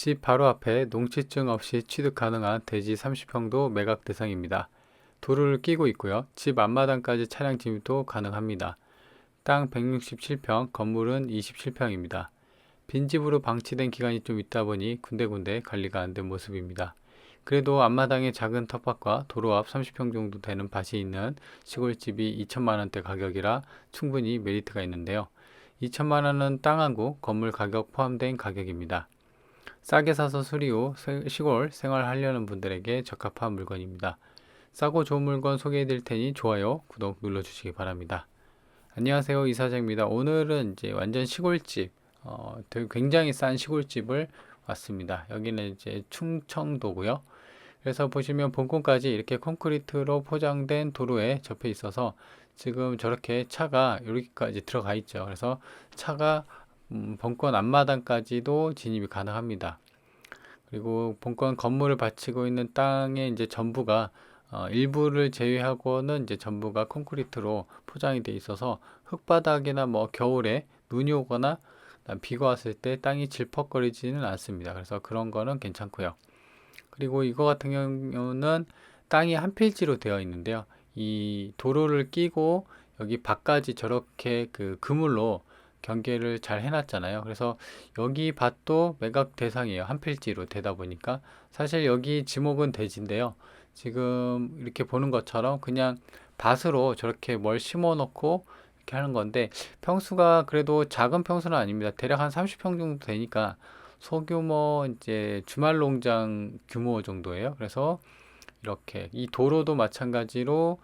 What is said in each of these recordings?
집 바로 앞에 농지증 없이 취득 가능한 대지 30평도 매각 대상입니다. 도로를 끼고 있고요. 집 앞마당까지 차량 진입도 가능합니다. 땅 167평, 건물은 27평입니다. 빈집으로 방치된 기간이 좀 있다 보니 군데군데 관리가 안 된 모습입니다. 그래도 앞마당에 작은 텃밭과 도로 앞 30평 정도 되는 밭이 있는 시골집이 2천만 원대 가격이라 충분히 메리트가 있는데요. 2천만 원은 땅 한 구, 건물 가격 포함된 가격입니다. 싸게 사서 수리 후 시골 생활하려는 분들에게 적합한 물건입니다. 싸고 좋은 물건 소개해 드릴 테니 좋아요, 구독 눌러주시기 바랍니다. 안녕하세요, 이사장입니다. 오늘은 이제 완전 시골집, 되게 굉장히 싼 시골집을 왔습니다. 여기는 이제 충청도고요. 그래서 보시면 본권까지 이렇게 콘크리트로 포장된 도로에 접해 있어서 지금 저렇게 차가 여기까지 들어가 있죠. 그래서 차가 본권 앞마당까지도 진입이 가능합니다. 그리고 본권 건물을 바치고 있는 땅의 이제 전부가 일부를 제외하고는 이제 전부가 콘크리트로 포장이 돼 있어서 흙바닥이나 뭐 겨울에 눈이 오거나 비가 왔을 때 땅이 질퍽거리지는 않습니다. 그래서 그런 거는 괜찮고요. 그리고 이거 같은 경우는 땅이 한 필지로 되어 있는데요. 이 도로를 끼고 여기 밖까지 저렇게 그 그물로 경계를 잘 해놨잖아요. 그래서 여기 밭도 매각 대상이에요. 한 필지로 되다 보니까 사실 여기 지목은 대지인데요. 지금 이렇게 보는 것처럼 그냥 밭으로 저렇게 뭘 심어 놓고 이렇게 하는 건데 평수가 그래도 작은 평수는 아닙니다. 대략 한 30평 정도 되니까 소규모 이제 주말 농장 규모 정도예요. 그래서 이렇게 이 도로도 마찬가지로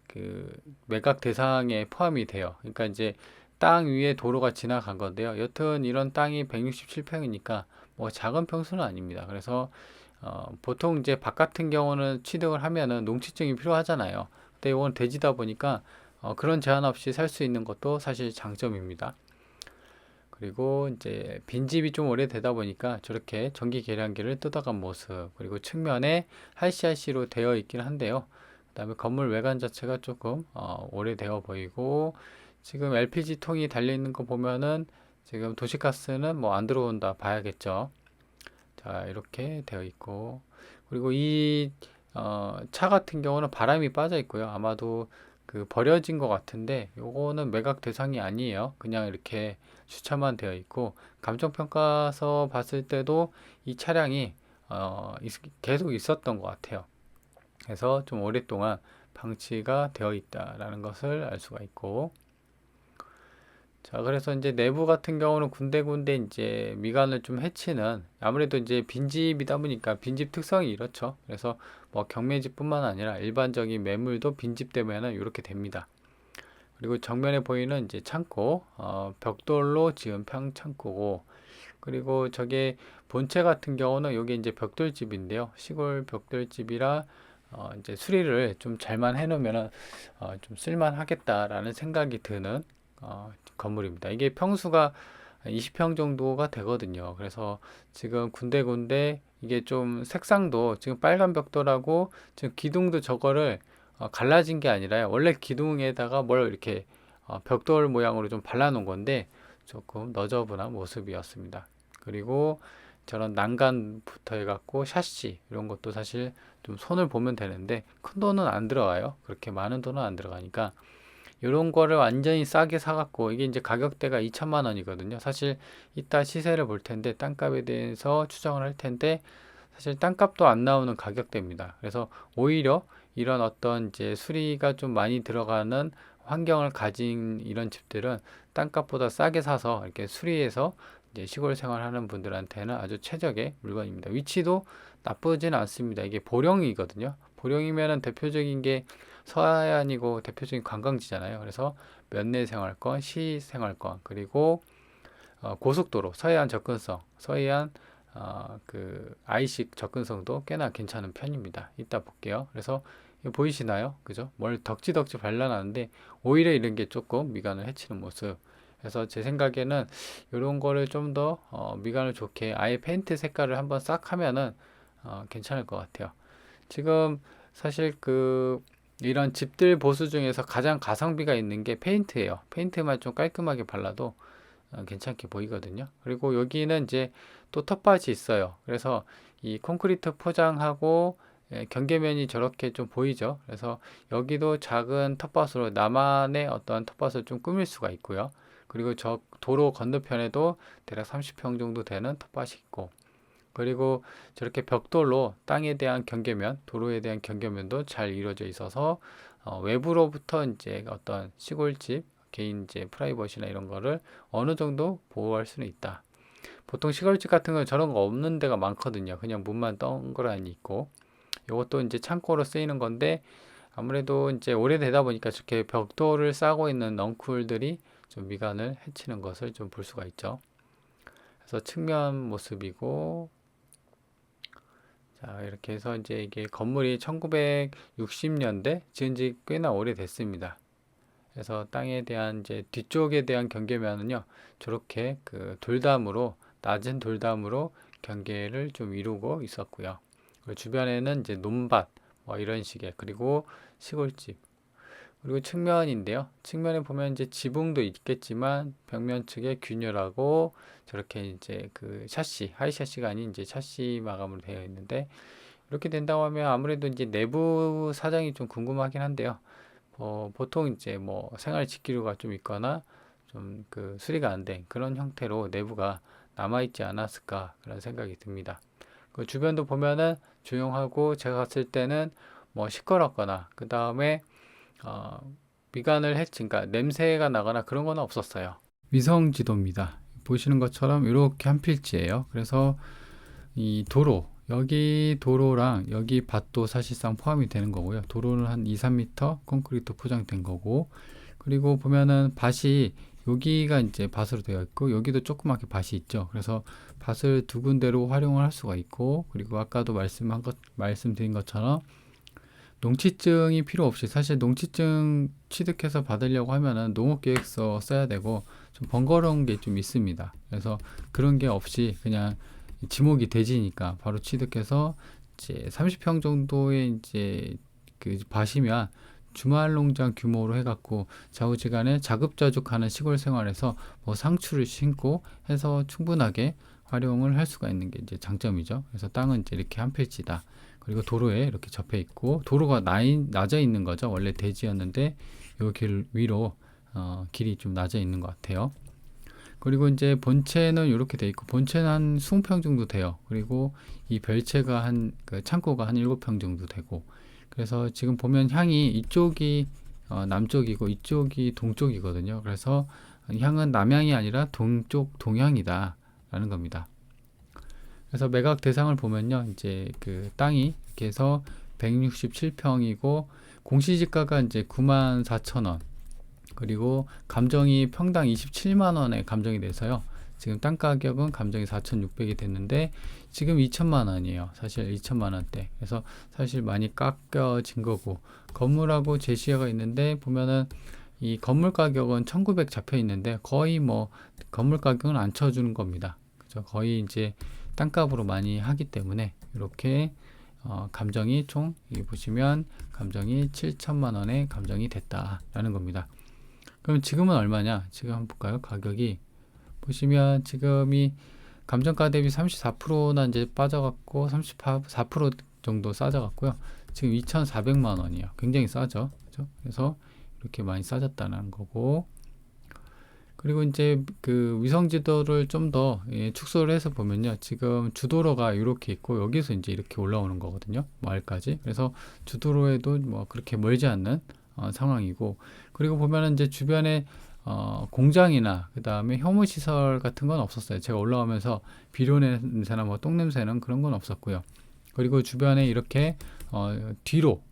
그 매각 대상에 포함이 돼요. 그러니까 이제 땅 위에 도로가 지나간 건데요. 여튼 이런 땅이 167평이니까 뭐 작은 평수는 아닙니다. 그래서 보통 이제 밭 같은 경우는 취득을 하면은 농지증이 필요하잖아요. 근데 이건 대지다 보니까 그런 제한 없이 살 수 있는 것도 사실 장점입니다. 그리고 이제 빈집이 좀 오래되다 보니까 저렇게 전기 계량기를 뜯어간 모습, 그리고 측면에 RCRC로 되어 있긴 한데요. 그 다음에 건물 외관 자체가 조금 오래되어 보이고, 지금 LPG 통이 달려 있는 거 보면은 지금 도시가스는 뭐 안 들어온다 봐야겠죠. 자, 이렇게 되어 있고, 그리고 이 차 같은 경우는 바람이 빠져 있고요. 아마도 그 버려진 것 같은데 요거는 매각 대상이 아니에요. 그냥 이렇게 주차만 되어 있고, 감정평가서 봤을 때도 이 차량이 계속 있었던 것 같아요. 그래서 좀 오랫동안 방치가 되어 있다라는 것을 알 수가 있고, 자, 그래서 이제 내부 같은 경우는 군데군데 이제 미간을 좀 해치는, 아무래도 이제 빈집이다 보니까 빈집 특성이 이렇죠. 그래서 뭐 경매집뿐만 아니라 일반적인 매물도 빈집 되면은 이렇게 됩니다. 그리고 정면에 보이는 이제 창고, 벽돌로 지은 평 창고고, 그리고 저게 본체 같은 경우는 여기 이제 벽돌집인데요. 시골 벽돌집이라 이제 수리를 좀 잘만 해놓으면은 좀 쓸만하겠다라는 생각이 드는 건물입니다. 이게 평수가 20평 정도가 되거든요. 그래서 지금 군데군데 이게 좀 색상도 지금 빨간 벽돌하고 지금 기둥도 저거를 갈라진 게 아니라요. 원래 기둥에다가 뭘 이렇게 벽돌 모양으로 좀 발라놓은 건데 조금 너저분한 모습이었습니다. 그리고 저런 난간부터 해갖고 샤시 이런 것도 사실 좀 손을 보면 되는데 큰 돈은 안 들어가요. 그렇게 많은 돈은 안 들어가니까 이런 거를 완전히 싸게 사갖고 이게 이제 가격대가 2천만 원이거든요. 사실 이따 시세를 볼 텐데 땅값에 대해서 추정을 할 텐데 사실 땅값도 안 나오는 가격대입니다. 그래서 오히려 이런 어떤 이제 수리가 좀 많이 들어가는 환경을 가진 이런 집들은 땅값보다 싸게 사서 이렇게 수리해서 이제 시골 생활하는 분들한테는 아주 최적의 물건입니다. 위치도 나쁘지는 않습니다. 이게 보령이거든요. 보령이면은 대표적인 게 서해안이고 대표적인 관광지잖아요. 그래서 면내 생활권, 시 생활권, 그리고 고속도로, 서해안 접근성, 서해안 그 IC 접근성도 꽤나 괜찮은 편입니다. 이따 볼게요. 그래서 이거 보이시나요? 그죠? 뭘 덕지덕지 발라놨는데 오히려 이런 게 조금 미간을 해치는 모습. 그래서 제 생각에는 이런 거를 좀 더 미간을 좋게 아예 페인트 색깔을 한번 싹 하면은 괜찮을 것 같아요. 지금 사실 그 이런 집들 보수 중에서 가장 가성비가 있는 게 페인트예요. 페인트만 좀 깔끔하게 발라도 괜찮게 보이거든요. 그리고 여기는 이제 또 텃밭이 있어요. 그래서 이 콘크리트 포장하고 경계면이 저렇게 좀 보이죠. 그래서 여기도 작은 텃밭으로 나만의 어떤 텃밭을 좀 꾸밀 수가 있고요. 그리고 저 도로 건너편에도 대략 30평 정도 되는 텃밭이 있고, 그리고 저렇게 벽돌로 땅에 대한 경계면, 도로에 대한 경계면도 잘 이루어져 있어서 외부로부터 이제 어떤 시골집, 개인 이제 프라이버시나 이런 거를 어느 정도 보호할 수는 있다. 보통 시골집 같은 건 저런 거 없는 데가 많거든요. 그냥 문만 동그라니 있고. 이것도 이제 창고로 쓰이는 건데, 아무래도 이제 오래되다 보니까 저렇게 벽돌을 싸고 있는 넝쿨들이 좀 미관을 해치는 것을 좀 볼 수가 있죠. 그래서 측면 모습이고, 자, 이렇게 해서 이제 이게 건물이 1960년대 지은 지 꽤나 오래됐습니다. 그래서 땅에 대한 이제 뒤쪽에 대한 경계면은요, 저렇게 그 돌담으로, 낮은 돌담으로 경계를 좀 이루고 있었고요. 그리고 주변에는 이제 논밭, 뭐 이런 식의, 그리고 시골집, 그리고 측면인데요. 측면에 보면 이제 지붕도 있겠지만 벽면 측에 균열하고 저렇게 이제 그 샤시, 하이 샤시가 아닌 이제 샤시 마감으로 되어 있는데, 이렇게 된다고 하면 아무래도 이제 내부 사정이 좀 궁금하긴 한데요. 보통 이제 뭐 생활 직기류가 좀 있거나 좀 그 수리가 안 된 그런 형태로 내부가 남아있지 않았을까 그런 생각이 듭니다. 그 주변도 보면은 조용하고 제가 갔을 때는 뭐 시끄럽거나 그 다음에 어, 미간을 해친, 그러니까 냄새가 나거나 그런 건 없었어요. 위성 지도입니다. 보시는 것처럼 이렇게 한 필지예요. 그래서 이 도로, 여기 도로랑 여기 밭도 사실상 포함이 되는 거고요. 도로는 한 2, 3m 콘크리트 포장된 거고, 그리고 보면은 밭이 여기가 이제 밭으로 되어 있고 여기도 조그맣게 밭이 있죠. 그래서 밭을 두 군데로 활용을 할 수가 있고, 그리고 아까도 말씀드린 것처럼 농지증이 필요 없이, 사실 농지증 취득해서 받으려고 하면은 농업계획서 써야 되고 좀 번거로운 게 좀 있습니다. 그래서 그런 게 없이 그냥 지목이 돼지니까 바로 취득해서 이제 30평 정도의 이제 그 밭이면 주말 농장 규모로 해갖고 좌우지간에 자급자족하는 시골 생활에서 뭐 상추를 심고 해서 충분하게 활용을 할 수가 있는 게 이제 장점이죠. 그래서 땅은 이제 이렇게 한 필지다. 그리고 도로에 이렇게 접해 있고, 도로가 낮아 있는 거죠. 원래 대지였는데 요 길 위로 길이 좀 낮아 있는 것 같아요. 그리고 이제 본체는 이렇게 돼 있고, 본체는 한 20평 정도 돼요. 그리고 이 별채가 그 창고가 한 7평 정도 되고, 그래서 지금 보면 향이 이쪽이 남쪽이고 이쪽이 동쪽이거든요. 그래서 향은 남향이 아니라 동쪽 동향이다 라는 겁니다. 그래서 매각 대상을 보면요, 이제 그 땅이 이렇게 해서 167평이고 공시지가가 이제 94,000원, 그리고 감정이 평당 27만 원에 감정이 돼서요. 지금 땅 가격은 감정이 4,600이 됐는데 지금 2천만 원이에요. 사실 2천만 원대. 그래서 사실 많이 깎여진 거고, 건물하고 제시어가 있는데 보면은 이 건물 가격은 1,900 잡혀 있는데 거의 뭐 건물 가격은 안 쳐주는 겁니다. 그죠? 거의 이제 땅값으로 많이 하기 때문에 이렇게 감정이 총 여기 보시면 감정이 7천만 원에 감정이 됐다라는 겁니다. 그럼 지금은 얼마냐? 지금 한번 볼까요? 가격이 보시면 지금이 감정가 대비 34%나 이제 빠져갖고 34% 정도 싸져갖고요. 지금 2,400만 원이에요. 굉장히 싸죠. 그죠? 그래서 이렇게 많이 싸졌다는 거고, 그리고 이제 그 위성 지도를 좀 더 축소를 해서 보면요. 지금 주도로가 이렇게 있고 여기서 이제 이렇게 올라오는 거거든요. 마을까지. 그래서 주도로에도 뭐 그렇게 멀지 않는 상황이고, 그리고 보면은 이제 주변에 공장이나 그 다음에 혐오 시설 같은 건 없었어요. 제가 올라오면서 비료 냄새나 뭐 똥 냄새는 그런 건 없었고요. 그리고 주변에 이렇게 뒤로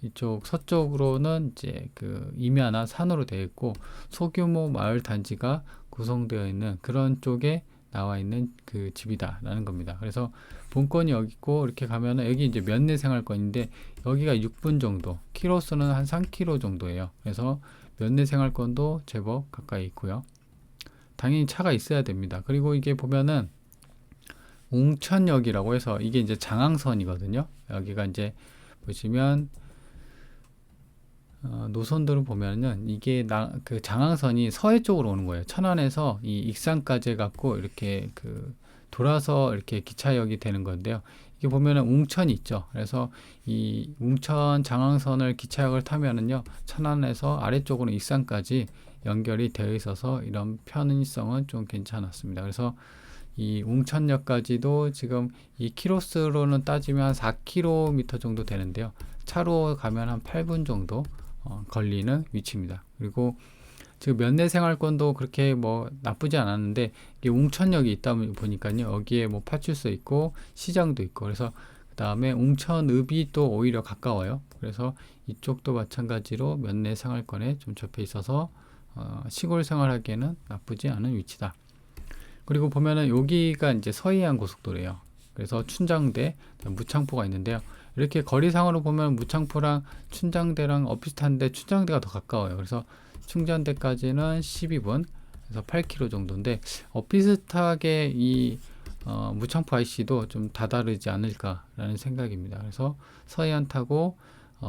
이쪽 서쪽으로는 이제 그 임야나 산으로 되어 있고 소규모 마을 단지가 구성되어 있는 그런 쪽에 나와 있는 그 집이다라는 겁니다. 그래서 본건이 여기 있고 이렇게 가면은 여기 이제 면내 생활권인데 여기가 6분 정도, 키로수는 한 3km 정도예요. 그래서 면내 생활권도 제법 가까이 있고요. 당연히 차가 있어야 됩니다. 그리고 이게 보면은 웅천역이라고 해서 이게 이제 장항선이거든요. 여기가 이제 보시면 노선도를 보면은 이게 그 장항선이 서해 쪽으로 오는 거예요. 천안에서 이 익산까지 해갖고 이렇게 그 돌아서 이렇게 기차역이 되는 건데요. 이게 보면은 웅천이 있죠. 그래서 이 웅천 장항선을 기차역을 타면은요, 천안에서 아래쪽으로 익산까지 연결이 되어 있어서 이런 편의성은 좀 괜찮았습니다. 그래서 이 웅천역까지도 지금 이 키로수로는 따지면 4km 정도 되는데요. 차로 가면 한 8분 정도 걸리는 위치입니다. 그리고 지금 면내생활권도 그렇게 뭐 나쁘지 않았는데, 이게 웅천역이 있다 보니까요, 여기에 뭐 파출소 있고 시장도 있고, 그래서 그 다음에 웅천읍이 또 오히려 가까워요. 그래서 이쪽도 마찬가지로 면내생활권에 좀 접해 있어서 시골 생활하기에는 나쁘지 않은 위치다. 그리고 보면은 여기가 이제 서해안 고속도로예요. 그래서 춘장대, 무창포가 있는데요. 이렇게 거리상으로 보면 무창포랑 춘장대랑 비슷한데 춘장대가 더 가까워요. 그래서 충전대까지는 12분, 그래서 8km 정도인데 비슷하게 이 무창포 IC도 좀 다다르지 않을까라는 생각입니다. 그래서 서해안 타고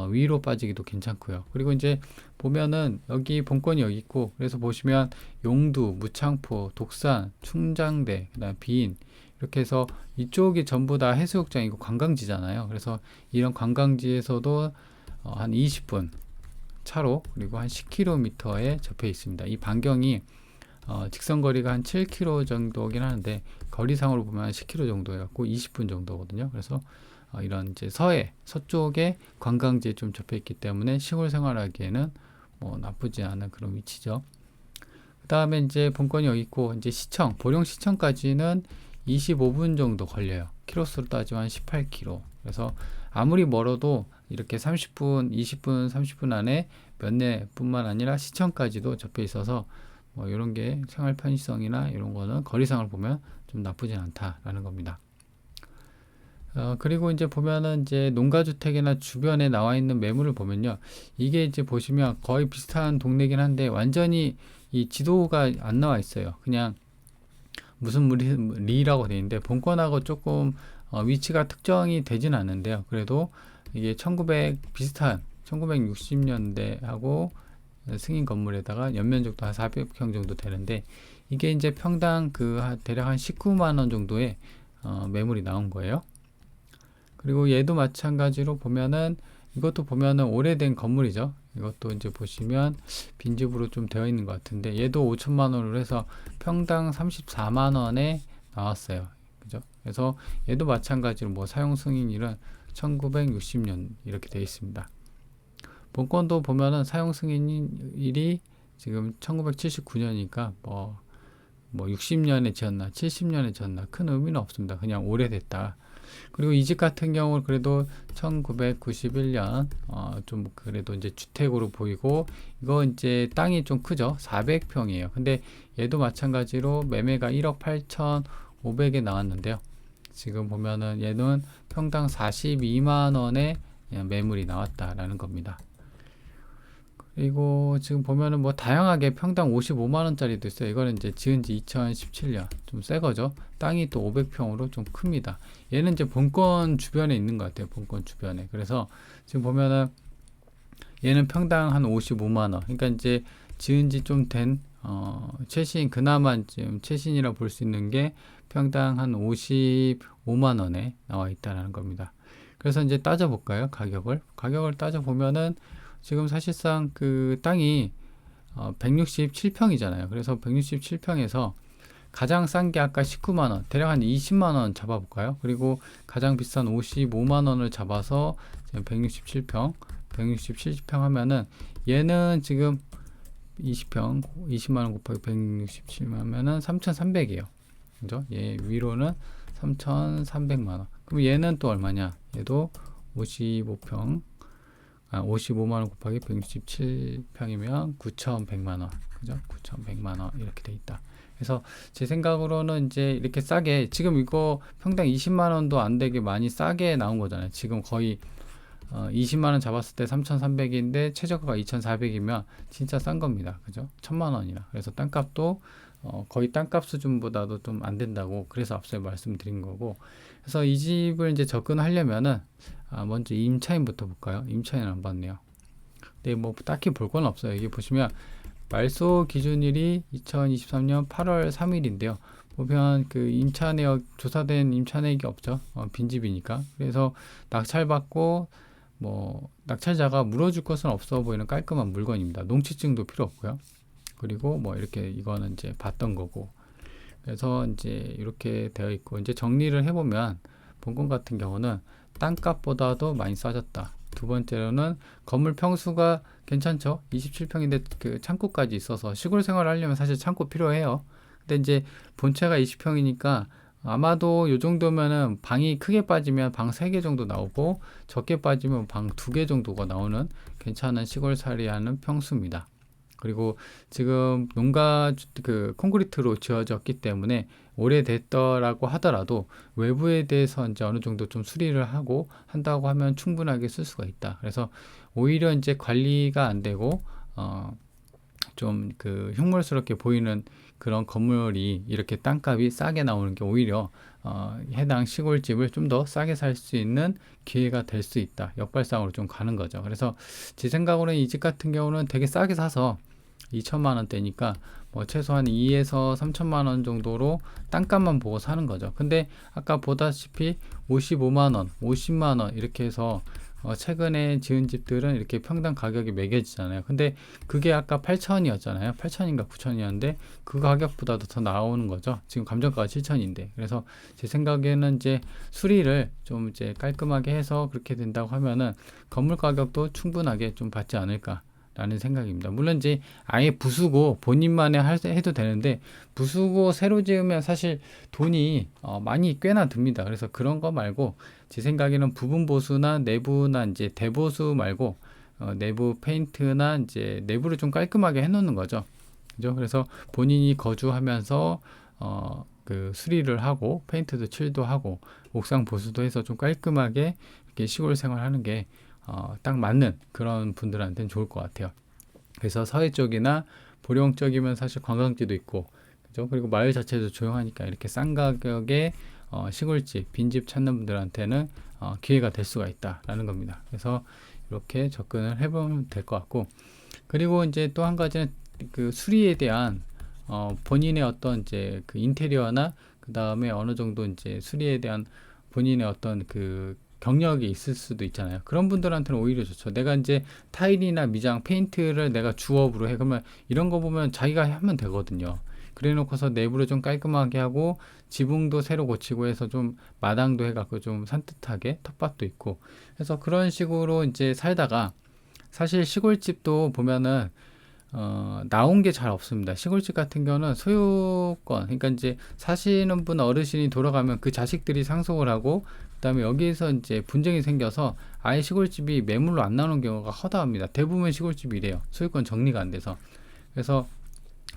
위로 빠지기도 괜찮고요. 그리고 이제 보면은 여기 본권이 여기 있고, 그래서 보시면 용두, 무창포, 독산, 충장대, 그다음 비인, 이렇게 해서 이쪽이 전부 다 해수욕장이고 관광지잖아요. 그래서 이런 관광지에서도 한 20분 차로, 그리고 한 10km에 접해 있습니다. 이 반경이 직선 거리가 한 7km 정도긴 하는데 거리상으로 보면 한 10km 정도 해갖고 20분 정도거든요. 그래서 이런 이제 서쪽에 관광지에 좀 접해 있기 때문에 시골 생활하기에는 뭐 나쁘지 않은 그런 위치죠. 그 다음에 이제 본권이 여기 있고, 이제 보령 시청까지는 25분 정도 걸려요. 키로수로 따지면 한 18km. 그래서 아무리 멀어도 이렇게 30분, 20분, 30분 안에 면내뿐만 아니라 시청까지도 접해 있어서 뭐 이런 게 생활 편의성이나 이런 거는 거리상을 보면 좀 나쁘진 않다라는 겁니다. 그리고 이제 보면은 이제 농가주택이나 주변에 나와 있는 매물을 보면요, 이게 이제 보시면 거의 비슷한 동네긴 한데 완전히 이 지도가 안 나와 있어요. 그냥 무슨 리라고 되어 있는데 본권하고 조금 위치가 특정이 되진 않는데요. 그래도 이게 비슷한 1960년대하고 승인 건물에다가 연면적도 한 400평 정도 되는데, 이게 이제 평당 대략 한 19만 원 정도의 매물이 나온 거예요. 그리고 얘도 마찬가지로 보면은, 이것도 보면은 오래된 건물이죠. 이것도 이제 보시면 빈집으로 좀 되어 있는 것 같은데, 얘도 5천만 원으로 해서 평당 34만 원에 나왔어요. 그죠? 그래서 얘도 마찬가지로 뭐 사용 승인일은 1960년 이렇게 되어 있습니다. 본권도 보면은 사용 승인일이 지금 1979년이니까 뭐 60년에 지었나 70년에 지었나 큰 의미는 없습니다. 그냥 오래됐다. 그리고 이 집 같은 경우는 그래도 1991년 좀 그래도 이제 주택으로 보이고, 이거 이제 땅이 좀 크죠. 400평이에요. 근데 얘도 마찬가지로 매매가 1억 8,500에 나왔는데요. 지금 보면은 얘는 평당 42만 원에 매물이 나왔다라는 겁니다. 그리고 지금 보면은 뭐 다양하게 평당 55만 원짜리도 있어요. 이거는 이제 지은 지 2017년 좀 새 거죠. 땅이 또 500평으로 좀 큽니다. 얘는 이제 본권 주변에 있는 것 같아요. 본권 주변에. 그래서 지금 보면은 얘는 평당 한 55만 원. 그러니까 이제 지은 지 좀 된 최신, 그나마 지금 최신이라 볼 수 있는 게 평당 한 55만 원에 나와 있다는 겁니다. 그래서 이제 따져볼까요? 가격을 따져보면은 지금 사실상 그 땅이 167평이잖아요. 그래서 167평에서 가장 싼 게 아까 19만 원, 대략 한 20만 원 잡아볼까요? 그리고 가장 비싼 55만 원을 잡아서 167평 하면은 얘는 지금 20만 원 곱하기 167만 하면은 3,300이에요. 그죠? 얘 위로는 3,300만 원. 그럼 얘는 또 얼마냐? 얘도 55만 원 곱하기 167평이면 9,100만 원. 그죠? 9,100만 원 이렇게 돼 있다. 그래서 제 생각으로는 이제 이렇게 싸게, 지금 이거 평당 20만 원도 안 되게 많이 싸게 나온 거잖아요. 지금 거의 20만 원 잡았을 때 3,300인데 최저가가 2,400이면 진짜 싼 겁니다. 그죠? 1,000만 원이나. 그래서 땅값도 거의 땅값 수준보다도 좀 안 된다고, 그래서 앞서 말씀드린 거고. 그래서 이 집을 이제 접근하려면은 먼저 임차인부터 볼까요? 임차인 안 봤네요. 근데 뭐 딱히 볼 건 없어요. 여기 보시면 말소 기준일이 2023년 8월 3일인데요. 보면 그 임차내역 조사된 임차내역이 없죠. 빈집이니까. 그래서 낙찰받고 뭐 낙찰자가 물어줄 것은 없어 보이는 깔끔한 물건입니다. 농취증도 필요 없고요. 그리고 뭐 이렇게 이거는 이제 봤던 거고. 그래서 이제 이렇게 되어 있고 이제 정리를 해보면 본건 같은 경우는 땅값보다도 많이 싸졌다. 두 번째로는 건물 평수가 괜찮죠. 27평인데 그 창고까지 있어서 시골 생활을 하려면 사실 창고 필요해요. 근데 이제 본체가 20평이니까 아마도 요 정도면은 방이 크게 빠지면 방 3개 정도 나오고 적게 빠지면 방 2개 정도가 나오는 괜찮은 시골살이 하는 평수입니다. 그리고 지금 농가 그 콘크리트로 지어졌기 때문에 오래됐더라고 하더라도 외부에 대해서 이제 어느 정도 좀 수리를 하고 한다고 하면 충분하게 쓸 수가 있다. 그래서 오히려 이제 관리가 안 되고 좀 그 흉물스럽게 보이는 그런 건물이 이렇게 땅값이 싸게 나오는 게 오히려 해당 시골집을 좀 더 싸게 살 수 있는 기회가 될 수 있다. 역발상으로 좀 가는 거죠. 그래서 제 생각으로는 이 집 같은 경우는 되게 싸게 사서 2천만 원대니까 뭐 최소한 2에서 3천만 원 정도로 땅값만 보고 사는 거죠. 근데 아까 보다시피 55만 원, 50만 원 이렇게 해서 최근에 지은 집들은 이렇게 평당 가격이 매겨지잖아요. 근데 그게 아까 8천이었잖아요. 8천인가 9천이었는데 그 가격보다도 더 나오는 거죠. 지금 감정가가 7천인데. 그래서 제 생각에는 이제 수리를 좀 이제 깔끔하게 해서 그렇게 된다고 하면은 건물 가격도 충분하게 좀 받지 않을까. 라는 생각입니다. 물론 이제 아예 부수고 본인만의 해도 되는데 부수고 새로 지으면 사실 돈이 많이 꽤나 듭니다. 그래서 그런 거 말고 제 생각에는 부분 보수나 내부나 이제 대보수 말고 내부 페인트나 이제 내부를 좀 깔끔하게 해놓는 거죠. 그죠? 그래서 본인이 거주하면서 그 수리를 하고 페인트도 칠도 하고 옥상 보수도 해서 좀 깔끔하게 이렇게 시골 생활하는 게 딱 맞는 그런 분들한테는 좋을 것 같아요. 그래서 서해 쪽이나 보령 쪽이면 사실 관광지도 있고, 그죠? 그리고 마을 자체도 조용하니까 이렇게 싼 가격에 시골집, 빈집 찾는 분들한테는 기회가 될 수가 있다라는 겁니다. 그래서 이렇게 접근을 해보면 될 것 같고, 그리고 이제 또 한 가지는 그 수리에 대한 본인의 어떤 이제 그 인테리어나 그 다음에 어느 정도 이제 수리에 대한 본인의 어떤 그 경력이 있을 수도 있잖아요. 그런 분들한테는 오히려 좋죠. 내가 이제 타일이나 미장, 페인트를 내가 주업으로 해. 그러면 이런 거 보면 자기가 하면 되거든요. 그래 놓고서 내부를 좀 깔끔하게 하고 지붕도 새로 고치고 해서 좀 마당도 해갖고 좀 산뜻하게 텃밭도 있고 해서 그런 식으로 이제 살다가 사실 시골집도 보면은 나온 게 잘 없습니다. 시골집 같은 경우는 소유권, 그러니까 이제 사시는 분 어르신이 돌아가면 그 자식들이 상속을 하고, 그 다음에 여기에서 이제 분쟁이 생겨서 아예 시골집이 매물로 안 나오는 경우가 허다합니다. 대부분 시골집이 이래요. 소유권 정리가 안 돼서. 그래서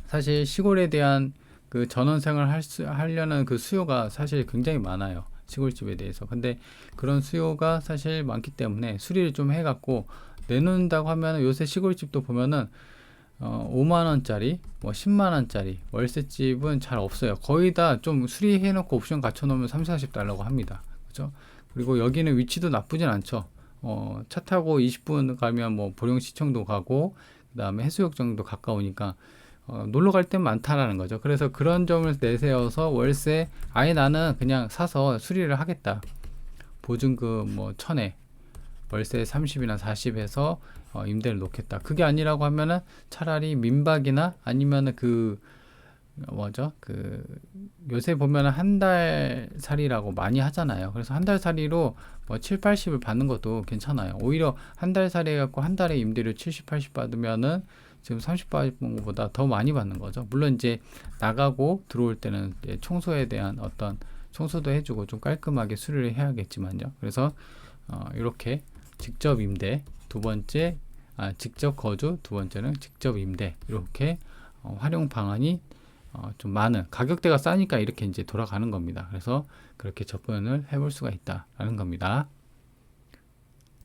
사실 시골에 대한 그 전원 생활 하려는 그 수요가 사실 굉장히 많아요. 시골집에 대해서. 근데 그런 수요가 사실 많기 때문에 수리를 좀 해갖고 내놓는다고 하면 요새 시골집도 보면은 5만원짜리, 뭐 10만원짜리 월세집은 잘 없어요. 거의 다 좀 수리해놓고 옵션 갖춰놓으면 30-40달러고 합니다. 그죠? 그리고 여기는 위치도 나쁘진 않죠. 차 타고 20분 가면 뭐 보령시청도 가고, 그 다음에 해수욕장도 가까우니까, 놀러 갈 땐 많다라는 거죠. 그래서 그런 점을 내세워서 월세, 아예 나는 그냥 사서 수리를 하겠다. 보증금 뭐 1000에, 월세 30이나 40에서 임대를 놓겠다. 그게 아니라고 하면은 차라리 민박이나 아니면은 그 뭐죠? 그 요새 보면은 한 달 살이라고 많이 하잖아요. 그래서 한 달 살이로 뭐 7, 80을 받는 것도 괜찮아요. 오히려 한 달 살이 해갖고 한 달에 임대료 70, 80 받으면은 지금 30 받은 것보다 더 많이 받는 거죠. 물론 이제 나가고 들어올 때는 이제 청소에 대한 어떤 청소도 해주고 좀 깔끔하게 수리를 해야겠지만요. 그래서 이렇게 직접 임대, 두 번째 직접 거주, 두 번째는 직접 임대, 이렇게 활용 방안이 좀 많은, 가격대가 싸니까 이렇게 이제 돌아가는 겁니다. 그래서 그렇게 접근을 해볼 수가 있다라는 겁니다.